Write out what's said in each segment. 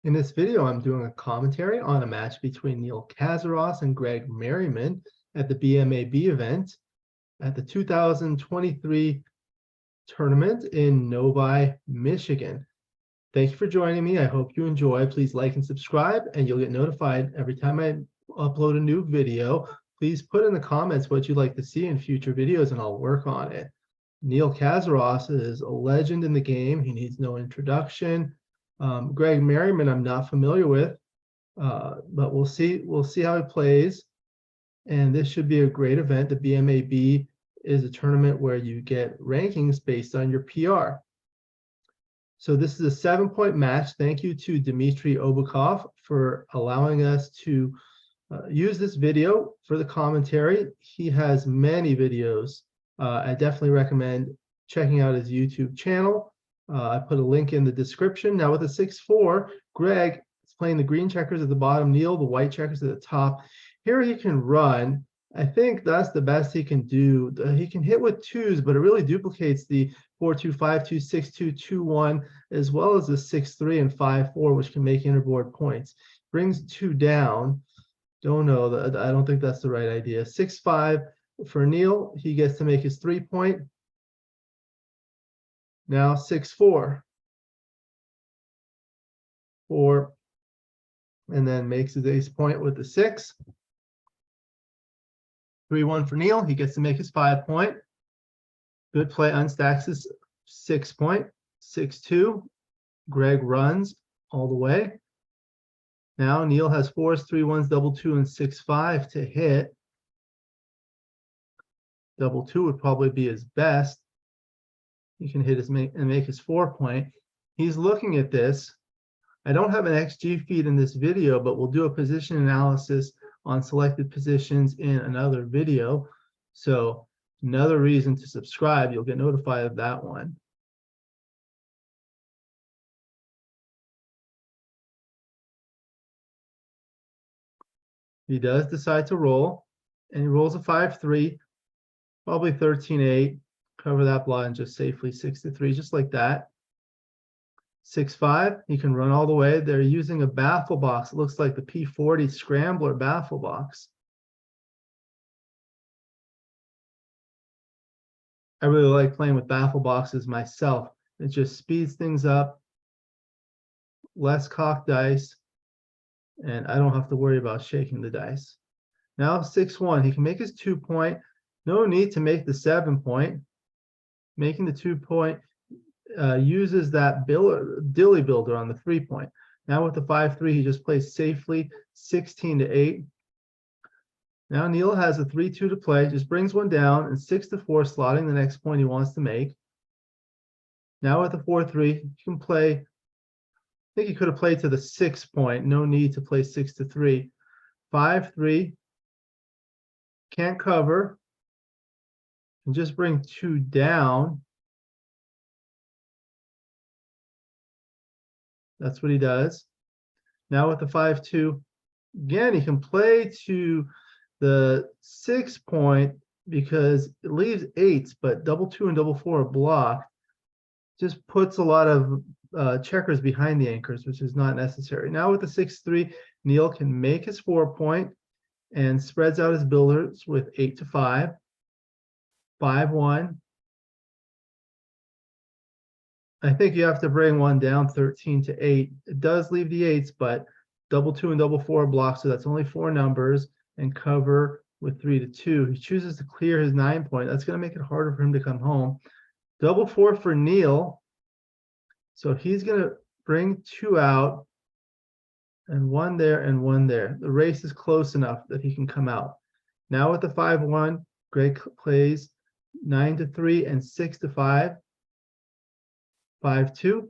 In this video, I'm doing a commentary on a match between Neil Kazaross and Greg Merriman at the BMAB event at the 2023 tournament in Novi, Michigan. Thank you for joining me. I hope you enjoy. Please like and subscribe, and you'll get notified every time I upload a new video. Please put in the comments what you'd like to see in future videos, and I'll work on it. Neil Kazaross is a legend in the game. He needs no introduction. Greg Merriman, I'm not familiar with, but we'll see how he plays. And this should be a great event. The BMAB is a tournament where you get rankings based on your PR. So this is a 7-point match. Thank you to Dmitriy Obukhov for allowing us to use this video for the commentary. He has many videos. I definitely recommend checking out his YouTube channel. I put a link in the description. Now with the 6-4, Greg is playing the green checkers at the bottom, Neil the white checkers at the top. Here he can run. I think that's the best he can do. He can hit with twos, but it really duplicates the 4-2, 5-2, 6-2, 2-1, as well as the 6-3 and 5-4, which can make interboard points. Brings two down. Don't know. I don't think that's the right idea. 6-5 for Neil. He gets to make his 3-point. Now 6-4, 4, and then makes his ace point with the 6. 3-1 for Neil. He gets to make his 5-point. Good play, unstacks his 6-point. 6-2. Greg runs all the way. Now Neil has 4s, 3-1s, double 2, and 6-5 to hit. Double 2 would probably be his best. He can hit his and make his 4-point. He's looking at this. I don't have an XG feed in this video, but we'll do a position analysis on selected positions in another video. So another reason to subscribe. You'll get notified of that one. He does decide to roll, and he rolls a 5-3, probably 13-8. Cover that blind just safely, 6-3, just like that. 6-5, he can run all the way. They're using a baffle box. It looks like the P40 Scrambler baffle box. I really like playing with baffle boxes myself. It just speeds things up, less cocked dice, and I don't have to worry about shaking the dice. Now 6-1, he can make his 2-point. No need to make the 7-point. Making the 2-point uses that dilly builder on the 3-point. Now with the 5-3, he just plays safely, 16-8. Now Neil has a 3-2 to play, just brings one down, and 6-4, slotting the next point he wants to make. Now with the 4-3, he can play. I think he could have played to the 6-point. No need to play 6-3. 5-3, can't cover. And just bring 2 down. That's what he does. Now with the 5-2, again, he can play to the 6-point because it leaves 8s, but double 2 and double 4 are blocked. Just puts a lot of checkers behind the anchors, which is not necessary. Now with the 6-3, Neil can make his 4-point and spreads out his builders with 8-5. 5-1. I think you have to bring one down, 13-8. It does leave the 8s, but double 2 and double 4 blocks, so that's only 4 numbers, and cover with 3-2. He chooses to clear his 9-point. That's going to make it harder for him to come home. Double 4 for Neil. So he's going to bring 2 out, and 1 there and 1 there. The race is close enough that he can come out. Now with the 5-1, Greg plays 9-3 and 6-5. 5-2.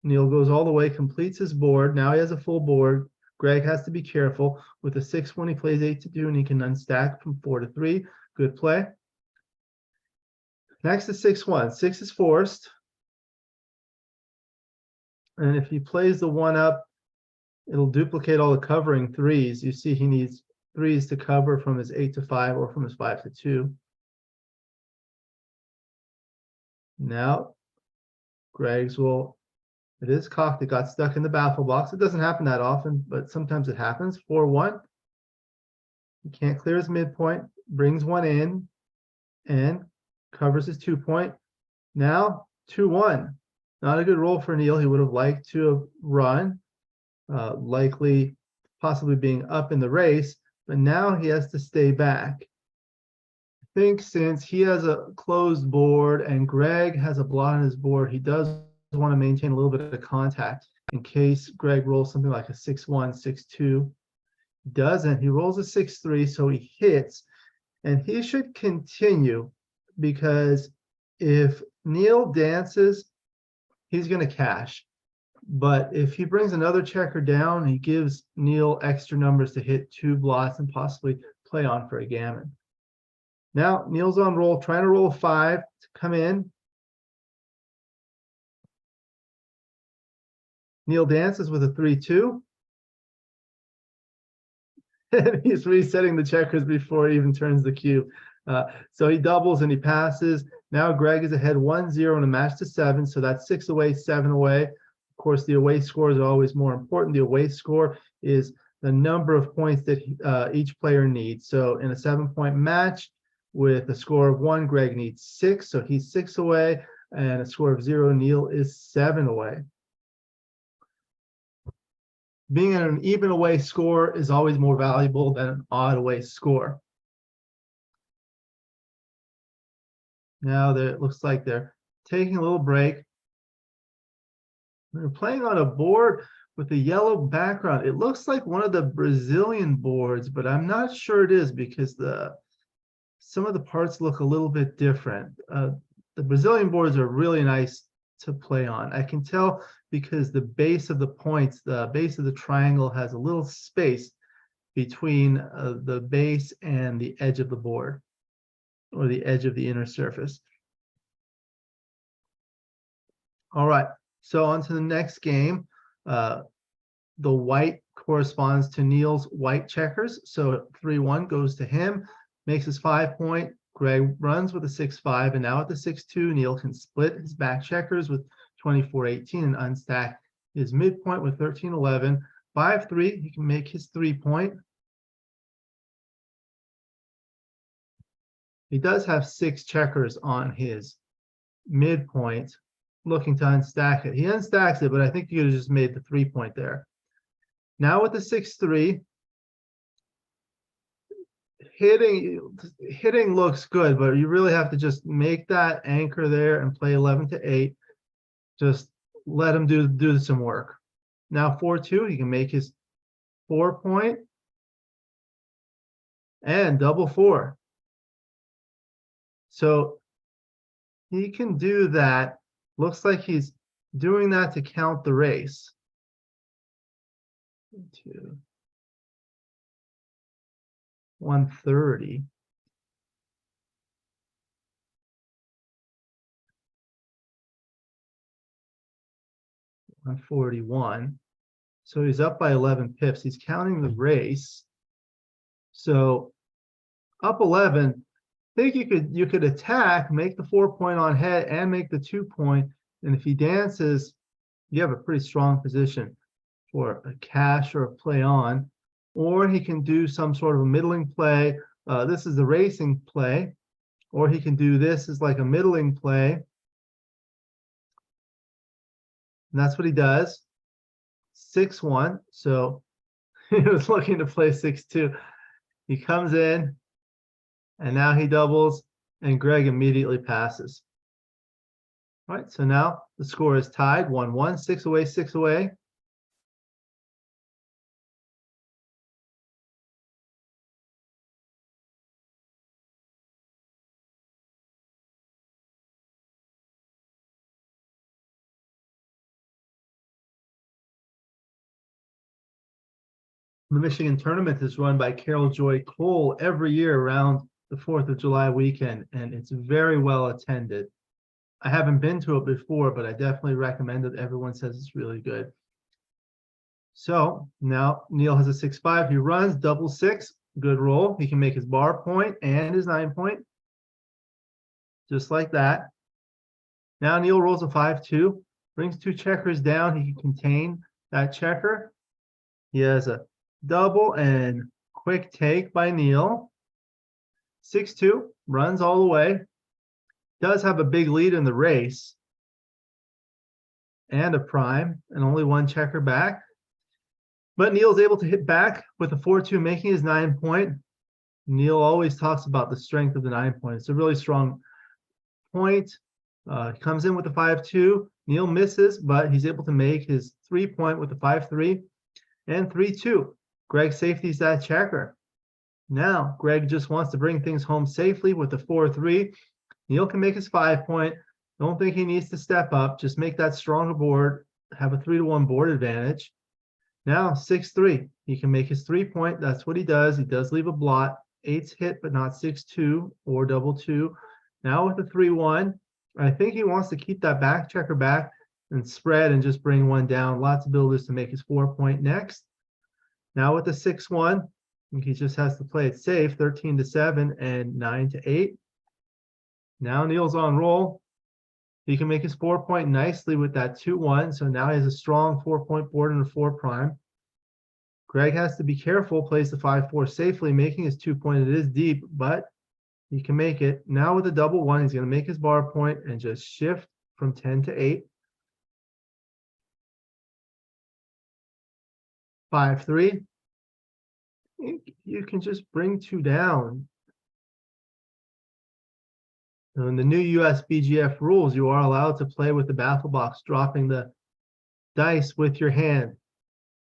Neil goes all the way, completes his board. Now he has a full board. Greg has to be careful. With the 6-1, he plays 8-2, and he can unstack from 4-3. Good play. Next is 6-1. 6 is forced. And if he plays the 1-up, it'll duplicate all the covering 3s. You see he needs 3s to cover from his 8-5 or from his 5-2. Now Greg's will It is cocked. It got stuck in the baffle box. It doesn't happen that often, but sometimes it happens. 4-1. He can't clear his midpoint. Brings one in and covers his 2-point. Now 2-1. Not a good roll for Neil. He would have liked to have run, likely possibly being up in the race, but now he has to stay back. I think since he has a closed board and Greg has a blot on his board, he does want to maintain a little bit of contact in case Greg rolls something like a 6-1, 6-2. Doesn't. He rolls a 6-3, so he hits, and he should continue because if Neil dances, he's going to cash. But if he brings another checker down, he gives Neil extra numbers to hit 2 blots and possibly play on for a gammon. Now Neil's on roll, trying to roll a 5 to come in. Neil dances with a 3-2. And he's resetting the checkers before he even turns the cue. So he doubles and he passes. Now Greg is ahead 1-0 in a match to 7. So that's 6 away, 7 away. Of course, the away scores are always more important. The away score is the number of points that each player needs. So in a 7-point match with a score of 1, Greg needs 6. So he's 6 away, and a score of 0, Neil is 7 away. Being an even away score is always more valuable than an odd away score. Now it looks like they're taking a little break. They're playing on a board with a yellow background. It looks like one of the Brazilian boards, but I'm not sure it is because some of the parts look a little bit different. The Brazilian boards are really nice to play on. I can tell because the base of the points, the base of the triangle has a little space between the base and the edge of the board, or the edge of the inner surface. All right, so on to the next game. The white corresponds to Neil's white checkers. So 3-1 goes to him, makes his 5-point. Greg runs with a 6-5, and now at the 6-2, Neil can split his back checkers with 24-18 and unstack his midpoint with 13-11. 5-3, he can make his 3-point. He does have 6 checkers on his midpoint, looking to unstack it. He unstacks it, but I think he could have just made the 3-point there. Now with the 6-3, hitting looks good, but you really have to just make that anchor there and play 11-8. Just let him do some work. Now 4-2, he can make his 4-point and double 4. So he can do that. Looks like he's doing that to count the race. 2, 130. $141. So he's up by 11 pips. He's counting the race. So up 11. I think you could attack, make the 4-point on head, and make the 2-point. And if he dances, you have a pretty strong position for a cash or a play on. Or he can do some sort of a middling play. This is the racing play. Or he can do this as like a middling play. And that's what he does. 6-1. So he was looking to play 6-2. He comes in, and now he doubles, and Greg immediately passes. All right, so now the score is tied, 1-1, 6 away, 6 away. The Michigan tournament is run by Carol Joy Cole every year around the 4th of July weekend, and it's very well attended. I haven't been to it before, but I definitely recommend it. Everyone says it's really good. So now Neil has a 6-5. He runs double 6. Good roll. He can make his bar point and his 9-point. Just like that. Now Neil rolls a 5-2. brings 2 checkers down. He can contain that checker. He has a double and quick take by Neil. 6-2, runs all the way. Does have a big lead in the race. And a prime, and only 1 checker back. But Neil's able to hit back with a 4-2, making his 9-point. Neil always talks about the strength of the 9-point. It's a really strong point. Comes in with the 5-2. Neil misses, but he's able to make his 3-point with the 5-3 and 3-2. Greg safeties that checker. Now, Greg just wants to bring things home safely with the 4-3. Neil can make his 5-point. Don't think he needs to step up. Just make that stronger board, have a 3-1 board advantage. Now, 6-3. He can make his 3-point. That's what he does. He does leave a blot. 8's hit, but not 6-2 or double 2. Now with the 3-1, I think he wants to keep that back checker back and spread and just bring 1 down. Lots of builders to make his 4-point next. Now with the 6-1, he just has to play it safe, 13-7 and 9-8. Now Neil's on roll. He can make his 4-point nicely with that 2-1. So now he has a strong 4-point board and a 4'. Greg has to be careful, plays the 5-4 safely, making his 2-point. It is deep, but he can make it. Now with a double 1, he's going to make his bar point and just shift from 10-8. 5-3. You can just bring 2 down. In the new US BGF rules, you are allowed to play with the baffle box, dropping the dice with your hand.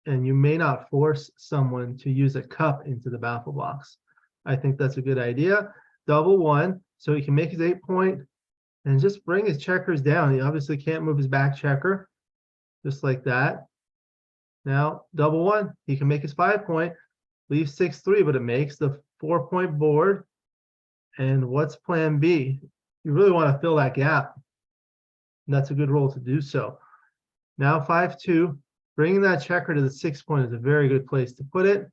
And you may not force someone to use a cup into the baffle box. I think that's a good idea. Double 1, so he can make his 8-point and just bring his checkers down. He obviously can't move his back checker, just like that. Now, double 1, he can make his 5-point, leave 6-3, but it makes the 4-point board. And what's plan B? You really want to fill that gap. And that's a good roll to do so. Now 5-2, bringing that checker to the 6-point is a very good place to put it.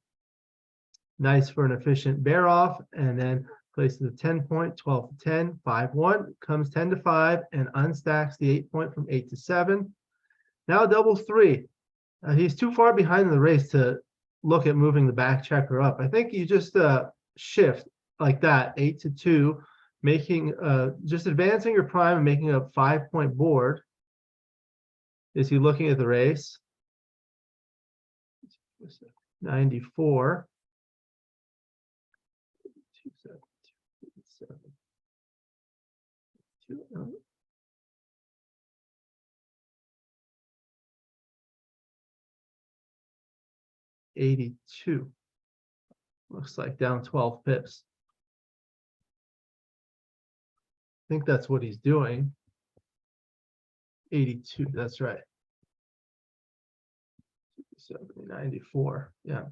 Nice for an efficient bear off, and then places the 10-point, 12-10, 5-1, comes 10-5, and unstacks the 8-point from 8-7. Now double 3. He's too far behind in the race to look at moving the back checker up. I think you just shift like that, 8-2, making just advancing your prime and making a 5-point board. Is he looking at the race? 94. 82. Looks like down 12 pips. I think that's what he's doing. 82, that's right. 70, 94, yeah.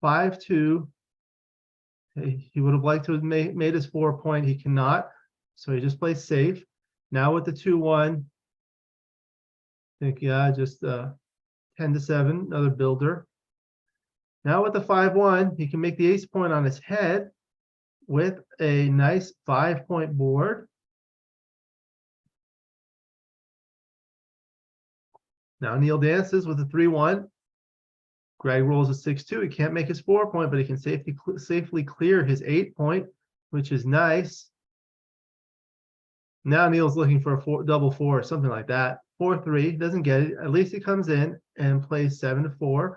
5-2. He would have liked to have made his 4-point. He cannot, so he just plays safe. Now with the 2-1, I think, yeah, just 10-7, another builder. Now with the 5-1, he can make the ace-point on his head with a nice 5-point board. Now Neil dances with a 3-1. Greg rolls a 6-2. He can't make his 4-point, but he can safely clear his 8-point, which is nice. Now Neil's looking for a double 4 or something like that. 4-3, doesn't get it. At least he comes in and plays 7-4.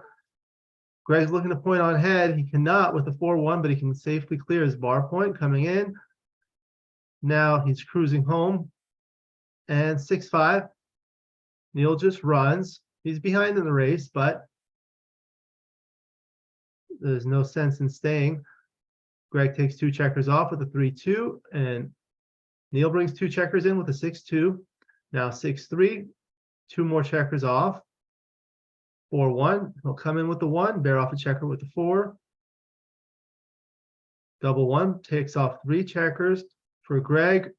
Greg's looking to point on head. He cannot with the 4-1, but he can safely clear his bar point coming in. Now he's cruising home. And 6-5. Neil just runs. He's behind in the race, but there's no sense in staying. Greg takes 2 checkers off with a 3-2, and Neil brings 2 checkers in with a 6-2. Now 6-3, 2 more checkers off. 4-1, he'll come in with the 1, bear off a checker with the 4. Double 1, takes off 3 checkers for Greg.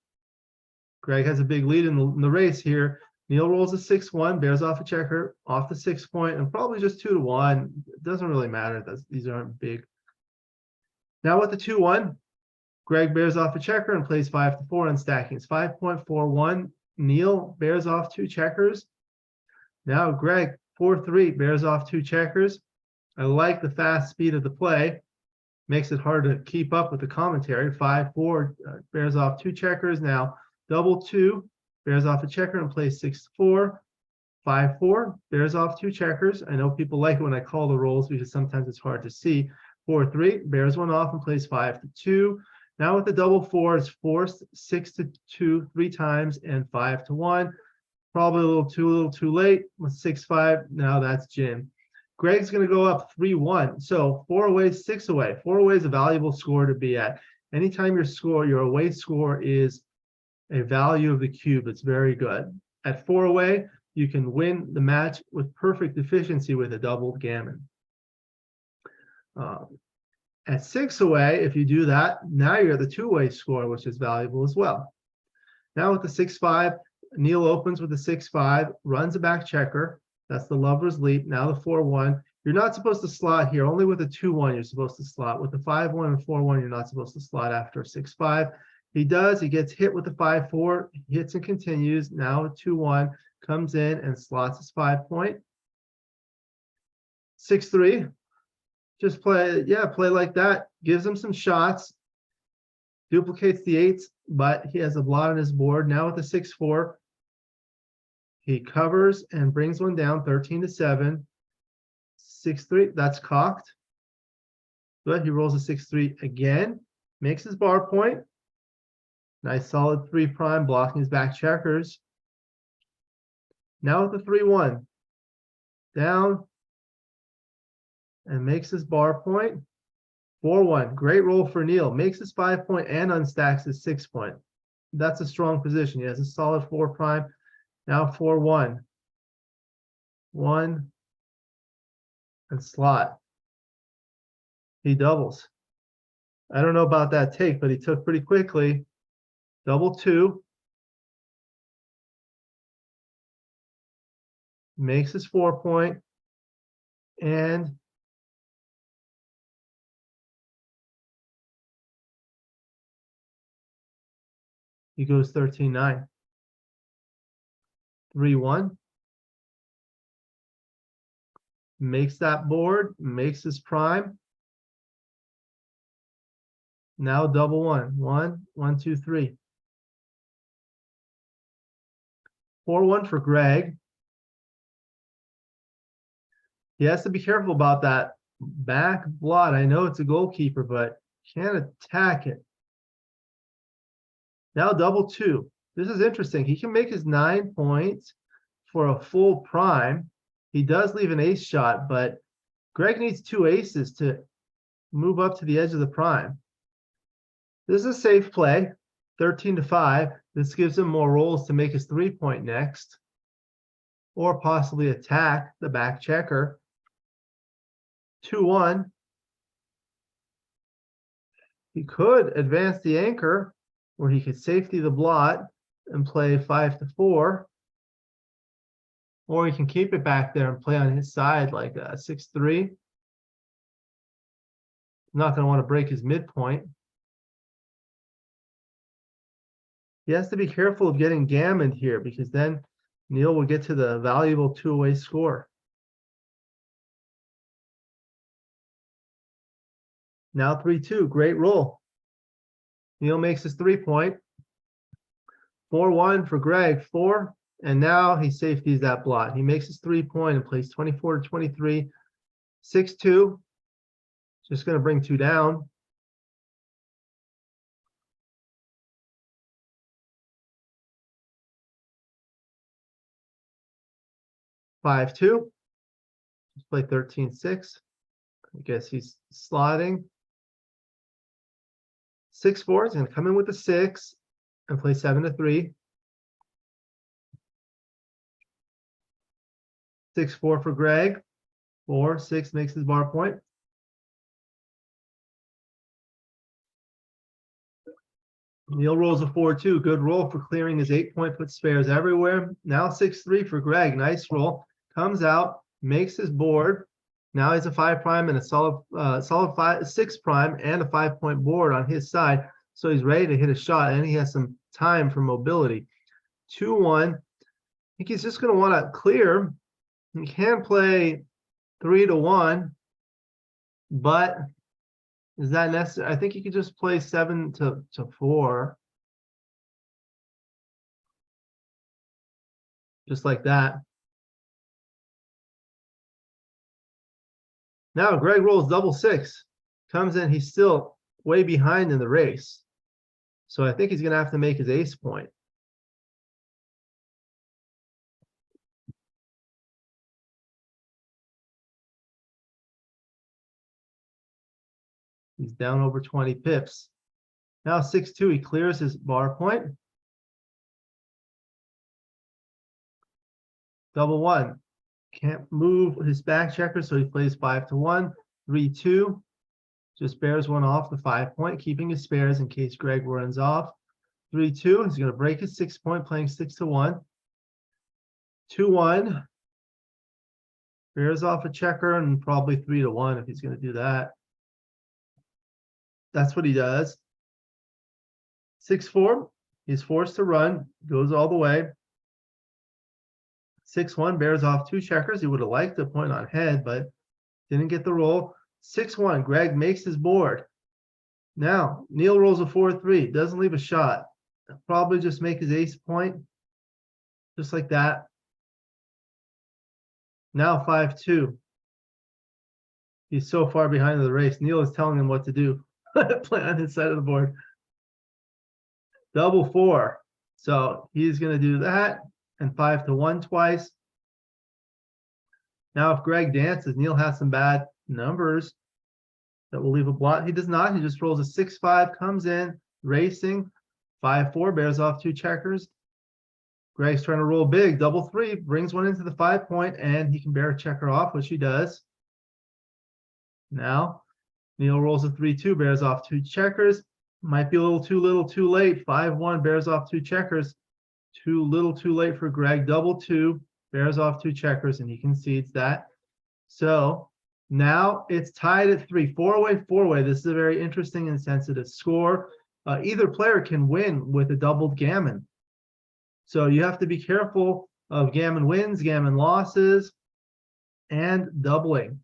Greg has a big lead in the race here. Neil rolls a 6-1, bears off a checker, off the 6-point, and probably just 2-1. It doesn't really matter. These aren't big. Now with the 2-1, Greg bears off a checker and plays 5-4 and stacking. It's 5.41. Neil bears off 2 checkers. Now Greg, 4-3, bears off 2 checkers. I like the fast speed of the play. Makes it hard to keep up with the commentary. 5-4 bears off 2 checkers. Now double 2 bears off a checker and plays 6-4. 5-4 bears off 2 checkers. I know people like it when I call the rolls because sometimes it's hard to see. 4-3 bears one off and plays 5-2. Now with the double 4, it's forced 6-2 3 times and 5-1. Probably a little too late with 6-5. Now that's Jim. Greg's going to go up 3-1. So 4 away, 6 away. 4 away is a valuable score to be at. Anytime your away score is a value of the cube, it's very good. At 4 away, you can win the match with perfect efficiency with a doubled gammon. At 6 away, if you do that, now you're at the 2-way score, which is valuable as well. Now with the 6-5, Neil opens with the 6-5, runs a back checker. That's the lover's leap. Now the 4-1. You're not supposed to slot here. Only with the 2-1 you're supposed to slot. With the 5-1 and 4-1, you're not supposed to slot after 6-5. He does. He gets hit with the 5-4, hits and continues. Now a 2-1 comes in and slots his 5-point. 6-3. Just play like that. Gives him some shots. Duplicates the 8s, but he has a blot on his board. Now with the 6-4. He covers and brings one down, 13-7. 6-3, that's cocked. But he rolls a 6-3 again, makes his bar point. Nice solid 3 prime, blocking his back checkers. Now with the 3-1, down, and makes his bar point. 4-1, great roll for Neil. Makes his 5-point and unstacks his 6-point. That's a strong position. He has a solid 4 prime. Now 4-1, 1, and slot. He doubles. I don't know about that take, but he took pretty quickly. Double 2. Makes his 4-point. And he goes 13-9. 3-1. Makes that board, makes his prime. Now double 1. 1, 1, 2, 3. 4-1 for Greg. He has to be careful about that back blot. I know it's a goalkeeper, but can't attack it. Now double 2. This is interesting. He can make his 9 points for a full prime. He does leave an ace shot, but Greg needs 2 aces to move up to the edge of the prime. This is a safe play, 13-5. This gives him more rolls to make his 3-point next, or possibly attack the back checker. 2-1. He could advance the anchor, or he could safety the blot and play 5-4. Or he can keep it back there and play on his side like a 6-3. Not going to want to break his midpoint. He has to be careful of getting gammoned here because then Neil will get to the valuable 2-way score. Now 3-2, great roll. Neil makes his 3-point. 4-1 for Greg, 4. And now he safeties that blot. He makes his 3-point and plays 24-23. 6-2. Just going to bring 2 down. Five, 2. Just play 13-6. I guess he's slotting. 6-4 is going to come in with a 6 and play 7-3. 6-4 for Greg. 4-6 makes his bar point. Neil rolls a 4-2. Good roll for clearing his 8-point, puts spares everywhere. Now 6-3 for Greg. Nice roll. Comes out, makes his board. Now he's a 5 prime and a solid 6 prime and a 5-point board on his side. So he's ready to hit a shot and he has some time for mobility. 2-1. I think he's just going to want to clear. He can play 3-1, but is that necessary? I think he could just play 7-4. Just like that. Now Greg rolls double 6. Comes in, he's still way behind in the race. So I think he's going to have to make his ace point. He's down over 20 pips. Now 6-2, he clears his bar point. Double 1. Can't move his back checker, so he plays 5-1. 3-2. Just bears one off the 5 point, keeping his spares in case Greg runs off. 3-2. He's going to break his 6 point, playing 6-1. 2-1. Bears off a checker and probably 3-1 if he's going to do that. That's what he does. 6-4. He's forced to run. Goes all the way. 6-1. Bears off 2 checkers. He would have liked a point on head, but didn't get the roll. 6-1. Greg makes his board. Now, Neil rolls a 4-3. Doesn't leave a shot. Probably just make his ace point. Just like that. Now 5-2. He's so far behind in the race. Neil is telling him what to do. Play on his side of the board. Double 4. So he's going to do that. And 5-1 twice. Now if Greg dances, Neil has some bad numbers that will leave a blot. He does not. He just rolls a 6-5, comes in, racing. 5-4, bears off 2 checkers. Greg's trying to roll big. Double 3, brings one into the 5 point, and he can bear a checker off, which he does. Now, Neil rolls a 3-2, bears off 2 checkers. Might be a little too late. 5-1, bears off 2 checkers. Too little too late for Greg. Double 2, bears off 2 checkers, and he concedes that. So now it's tied at 3. 4-way. This is a very interesting and sensitive score. Either player can win with a doubled gammon. So you have to be careful of gammon wins, gammon losses, and doubling.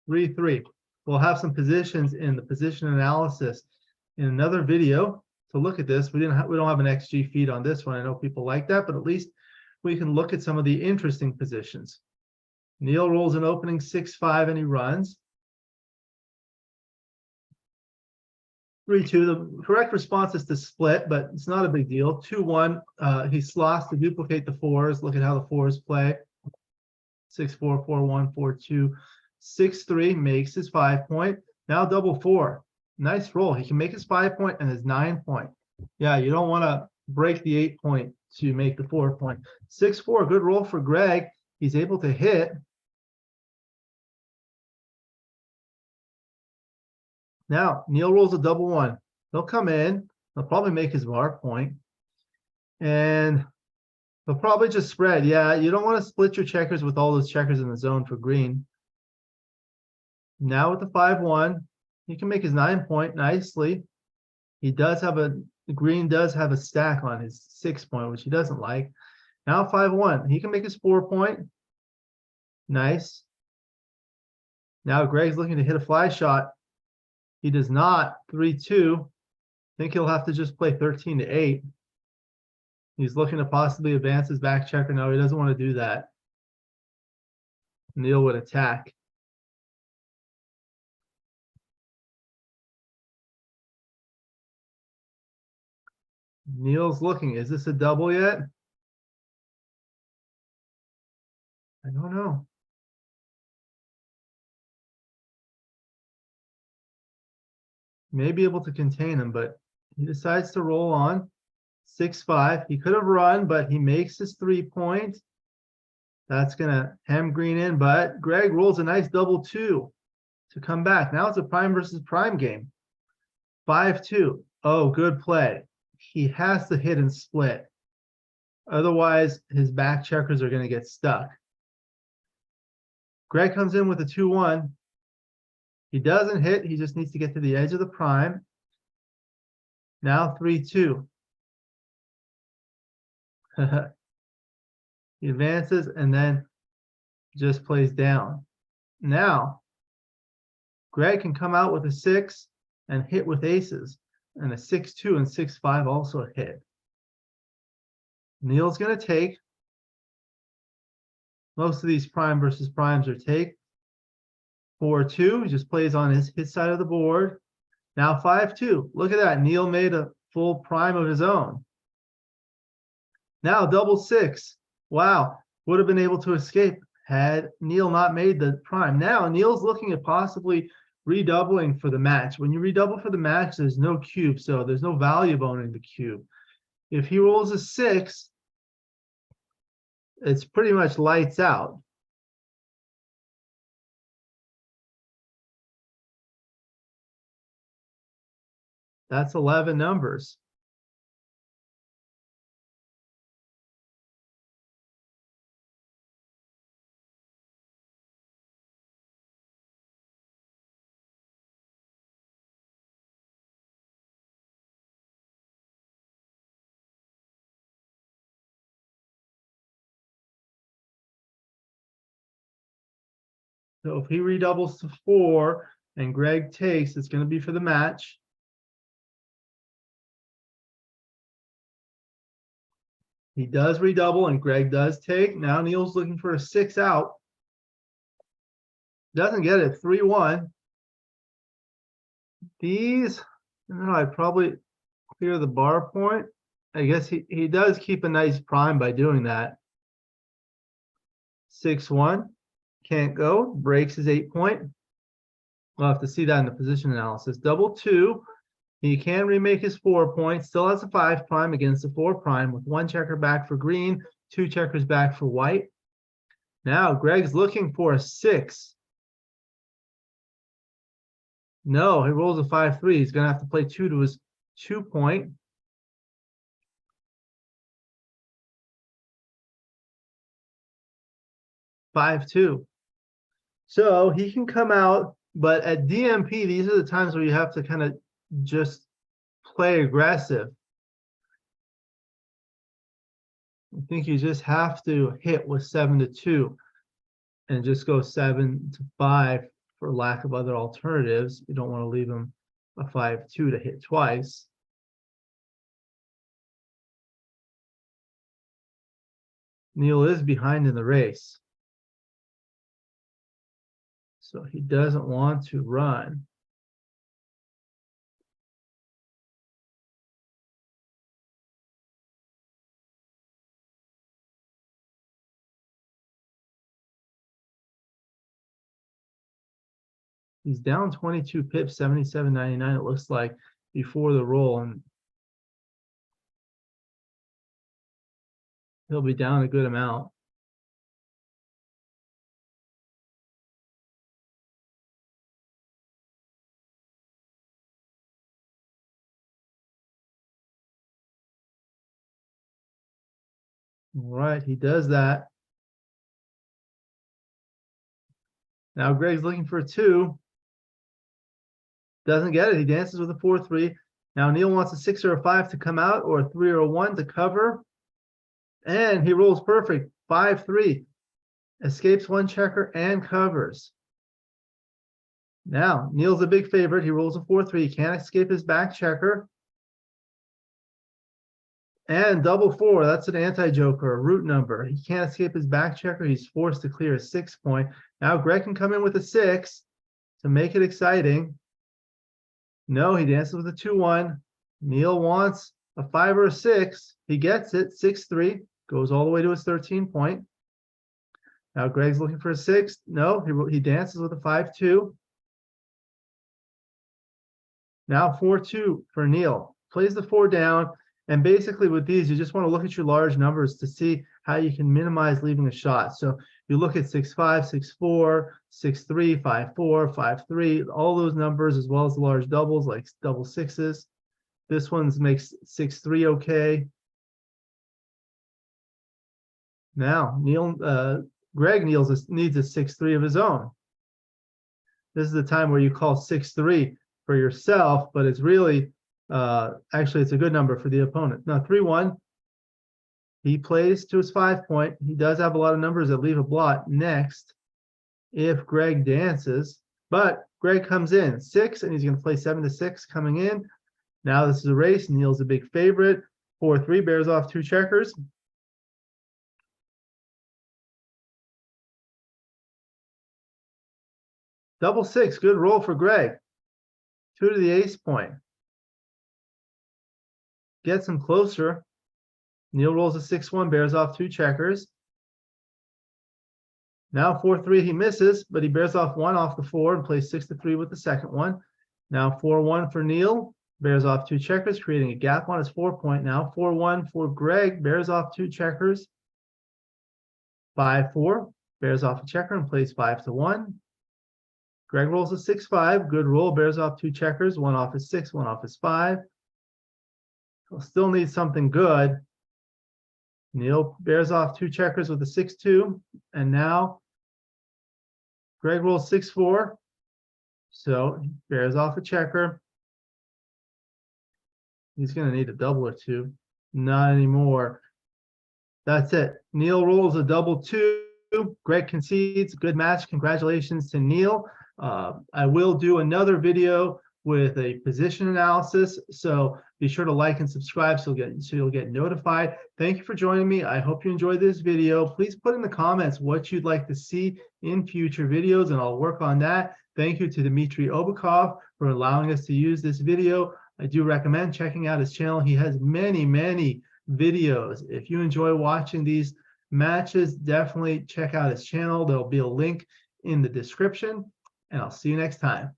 Three. We'll have some positions in the position analysis in another video to look at this. We don't have an XG feed on this one. I know people like that, but at least we can look at some of the interesting positions. Neil rolls an opening 6-5 and he runs. 3-2. The correct response is to split, but it's not a big deal. 2-1. He slots to duplicate the 4s. Look at how the 4s play. 6-4, 4-1, 4-2. 6-3 makes his 5 point. Now double 4. Nice roll. He can make his 5 point and his 9 point. Yeah, you don't want to break the 8 point to make the 4 point. 6-4, good roll for Greg. He's able to hit. Now, Neil rolls a double 1. He'll come in. He'll probably make his bar point. And he'll probably just spread. Yeah, you don't want to split your checkers with all those checkers in the zone for green. Now with the 5-1, he can make his 9 point nicely. He does have green does have a stack on his 6 point, which he doesn't like. Now 5-1, he can make his 4 point. Nice. Now Greg's looking to hit a fly shot. He does not. 3-2. Think he'll have to just play 13-8. He's looking to possibly advance his back checker. No, he doesn't want to do that. Neil would attack. Neil's looking. Is this a double yet? I don't know. May be able to contain him, but he decides to roll on. 6-5. He could have run, but he makes his 3 point. That's going to hem green in, but Greg rolls a nice double 2 to come back. Now it's a prime versus prime game. 5-2. Oh, good play. He has to hit and split. Otherwise, his back checkers are going to get stuck. Greg comes in with a 2-1. He doesn't hit. He just needs to get to the edge of the prime. Now 3-2. He advances and then just plays down. Now, Greg can come out with a 6 and hit with aces. And a 6-2 and 6-5 also hit. Neil's going to take. Most of these prime versus primes are take. 4-2, he just plays on his side of the board. Now 5-2. Look at that. Neil made a full prime of his own. Now double 6. Wow. Would have been able to escape had Neil not made the prime. Now Neil's looking at possibly redoubling for the match. When you redouble for the match, there's no cube, so there's no value of owning the cube. If he rolls a 6, it's pretty much lights out. That's 11 numbers. So if he redoubles to 4 and Greg takes, it's going to be for the match. He does redouble and Greg does take. Now Neil's looking for a 6 out. Doesn't get it. 3-1. These, I'd probably clear the bar point. I guess he does keep a nice prime by doing that. 6-1. Can't go. Breaks his 8 point. We'll have to see that in the position analysis. Double 2. He can remake his 4 points. Still has a 5 prime against the 4 prime with 1 checker back for green, 2 checkers back for white. Now Greg's looking for a 6. No, he rolls a 5-3. He's going to have to play 2 to his 2 point. (5-2). So he can come out, but at DMP, these are the times where you have to kind of just play aggressive. I think you just have to hit with 7-2 and just go 7-5 for lack of other alternatives. You don't want to leave him a 5-2 to hit twice. Neil is behind in the race, so he doesn't want to run. He's down 22 pips, 77.99 it looks like, before the roll, and he'll be down a good amount. All right, he does that. Now Greg's looking for a 2. Doesn't get it. He dances with a 4-3. Now Neil wants a 6 or a 5 to come out, or a 3 or a 1 to cover. And he rolls perfect. 5-3. Escapes 1 checker and covers. Now Neil's a big favorite. He rolls a 4-3. He can't escape his back checker. And double 4, that's an anti-joker, a root number. He can't escape his back checker. He's forced to clear a 6 point. Now Greg can come in with a 6 to make it exciting. No, he dances with a 2-1. Neil wants a 5 or a 6. He gets it, 6-3, goes all the way to his 13 point. Now Greg's looking for a 6. No, he dances with a 5-2. Now 4-2 for Neil. Plays the 4 down. And basically with these, you just want to look at your large numbers to see how you can minimize leaving a shot. So you look at 6-5, 6-4, 6-3, 5-4, 5-3, all those numbers, as well as the large doubles like double 6s. This one makes 6-3 okay. Now Greg needs a 6-3 of his own. This is the time where you call 6-3 for yourself, but it's really, actually, it's a good number for the opponent. Now, 3-1. He plays to his 5-point. He does have a lot of numbers that leave a blot next if Greg dances, but Greg comes in 6, and he's going to play 7-6 coming in. Now this is a race. Neil's a big favorite. 4-3 bears off 2 checkers. Double 6, good roll for Greg. 2 to the ace point. Gets him closer. Neil rolls a 6-1, bears off 2 checkers. Now 4-3, he misses, but he bears off 1 off the 4 and plays 6-3 with the second one. Now 4-1 for Neil, bears off 2 checkers, creating a gap on his 4-point now. 4-1 for Greg, bears off 2 checkers. 5-4, bears off a checker and plays 5-1. Greg rolls a 6-5, good roll, bears off 2 checkers, 1 off his 6, 1 off his 5. He'll still need something good. Neil bears off 2 checkers with a 6-2, and now Greg rolls 6-4, so he bears off a checker. He's going to need a double or 2. Not anymore. That's it. Neil rolls a double 2. Greg concedes. Good match. Congratulations to Neil. I will do another video with a position analysis, so be sure to like and subscribe so you'll get notified. Thank you for joining me. I hope you enjoyed this video. Please put in the comments what you'd like to see in future videos, and I'll work on that. Thank you to Dmitriy Obukhov for allowing us to use this video. I do recommend checking out his channel. He has many videos. If you enjoy watching these matches, definitely check out his channel. There'll be a link in the description, and I'll see you next time.